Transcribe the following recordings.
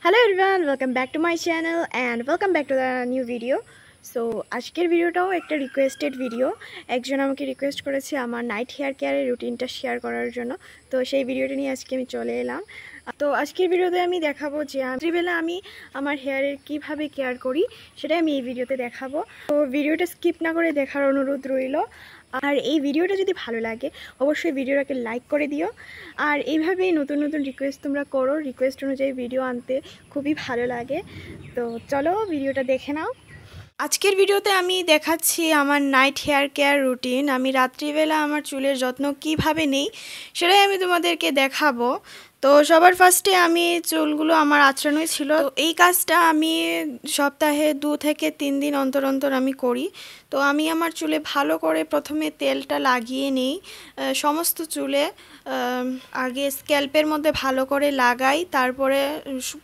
Hello everyone, welcome back to my channel and welcome back to the new video. So আজকের ভিডিওটাও একটা requested video. একজন আমাকে request করেছে আমার নাইট হেয়ার কেয়ারের রুটিনটা শেয়ার করার জন্য। তো সেই ভিডিওটা নিয়ে আজকে আমি চলে এলাম। তো আজকের ভিডিওতে আমি দেখাবো যে রাত্রিবেলা আমি আমার হেয়ারের কিভাবে কেয়ার করি সেটাই আমি এই ভিডিওতে দেখাবো। তো ভিডিওটা স্কিপ না করে দেখার অনুরোধ রইল। আর এই ভিডিওটা যদি ভালো লাগে অবশ্যই ভিডিওটাকে লাইক করে দিও। আর এইভাবেই নতুন নতুন রিকোয়েস্ট তোমরা করো, রিকোয়েস্ট অনুযায়ী ভিডিও আনতে খুবই ভালো লাগে। তো চলো ভিডিওটা দেখে নাও। আজকের ভিডিওতে আমি দেখাচ্ছি আমার নাইট হেয়ার কেয়ার রুটিন। আমি রাত্রিবেলা আমার চুলের যত্ন কিভাবে নেই সেটাই আমি তোমাদেরকে দেখাবো। তো সবার ফার্স্টে আমি চুলগুলো আমার আঁচড়ানোই ছিল। তো এই কাজটা আমি সপ্তাহে 2 থেকে 3 দিন অন্তর অন্তর আমি করি। তো আমি আমার চুলে ভালো করে প্রথমে তেলটা লাগিয়ে নিই। সমস্ত চুলে আগে স্ক্যাল্পের মধ্যে ভালো করে লাগাই, তারপরে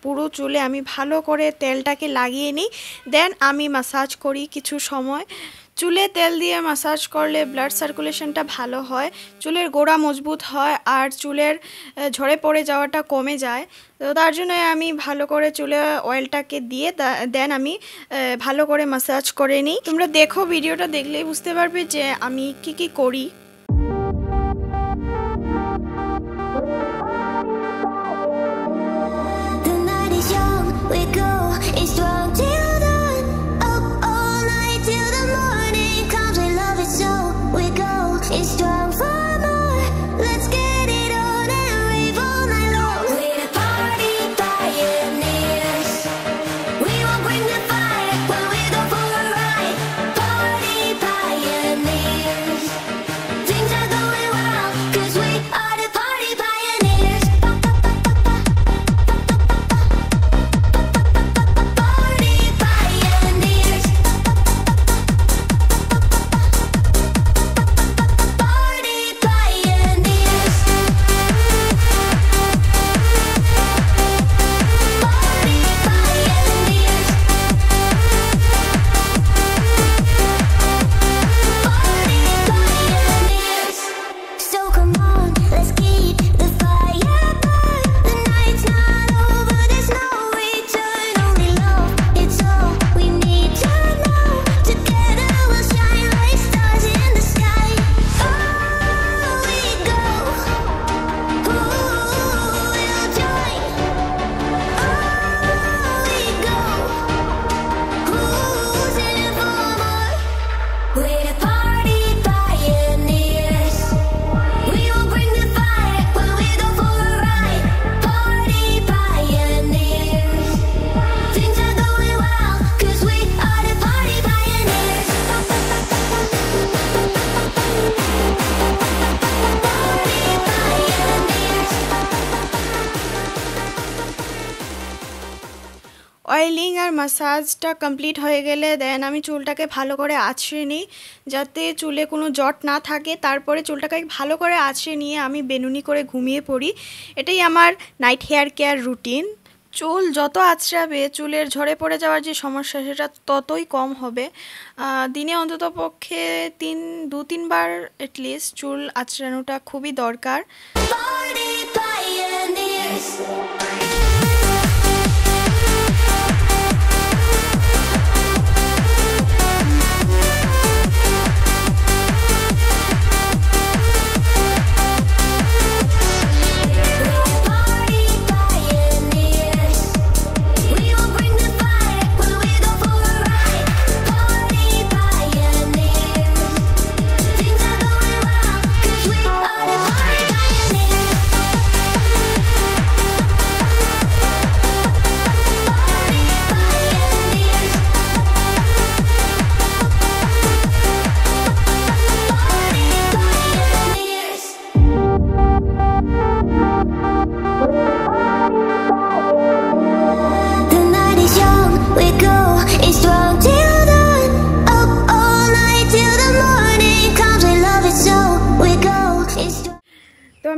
পুরো চুলে আমি ভালো করে তেলটাকে লাগিয়ে নিই। দেন আমি মাসাজ করি কিছু সময়। চুলে তেল দিয়ে মাসাজ করলে ব্লাড সার্কুলেশনটা ভালো হয়, চুলের গোড়া মজবুত হয় আর চুলের ঝরে পড়ে যাওয়াটা কমে যায়। তো তার জন্য আমি ভালো করে চুলে অয়েলটাকে দিয়ে দেন আমি ভালো করে মাসাজ করে নিই। তোমরা দেখো, ভিডিওটা দেখলেই বুঝতে পারবে যে আমি কি করি। অয়েলিং আর মাসাজটা কমপ্লিট হয়ে গেলে দেন আমি চুলটাকে ভালো করে আঁচড়ে নিই যাতে চুলে কোনো জট না থাকে। তারপরে চুলটাকে ভালো করে আঁচড়ে নিয়ে আমি বেনুনি করে ঘুমিয়ে পড়ি। এটাই আমার নাইট হেয়ার কেয়ার রুটিন। চুল যত আঁচড়াবে চুলের ঝরে পড়ে যাওয়ার যে সমস্যা সেটা ততই কম হবে। দিনে অন্ততপক্ষে 2-3 বার অ্যাটলিস্ট চুল আঁচড়ানোটা খুবই দরকার।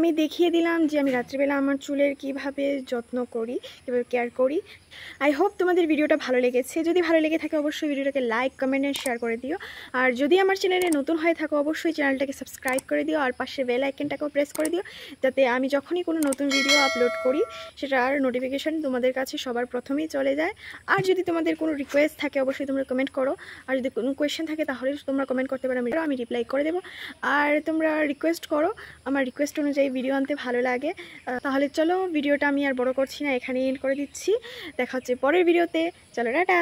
আমি দেখিয়ে দিলাম যে আমি রাত্রিবেলা আমার চুলের কিভাবে যত্ন করি, কীভাবে কেয়ার করি। আই হোপ তোমাদের ভিডিওটা ভালো লেগেছে। যদি ভালো লেগে থাকে অবশ্যই ভিডিওটাকে লাইক, কমেন্ট এন্ড শেয়ার করে দিও। আর যদি আমার চ্যানেলে নতুন হয়ে থাকো অবশ্যই চ্যানেলটাকে সাবস্ক্রাইব করে দিও আর পাশে বেল আইকনটাকেও প্রেস করে দিও, যাতে আমি যখনই কোনো নতুন ভিডিও আপলোড করি সেটার নোটিফিকেশান তোমাদের কাছে সবার প্রথমেই চলে যায়। আর যদি তোমাদের কোনো রিকোয়েস্ট থাকে অবশ্যই তোমরা কমেন্ট করো, আর যদি কোনো কোয়েশ্চেন থাকে তাহলে তোমরা কমেন্ট করতে পারো, আমি রিপ্লাই করে দেবো। আর তোমরা রিকোয়েস্ট করো, আমার রিকোয়েস্ট অনুযায়ী ভিডিও আনতে ভালো লাগে। তাহলে চলো ভিডিওটা আমি আর বড় করছি না, এখানেই এন্ড করে দিচ্ছি। দেখা হচ্ছে পরের ভিডিওতে। চলো টাটা।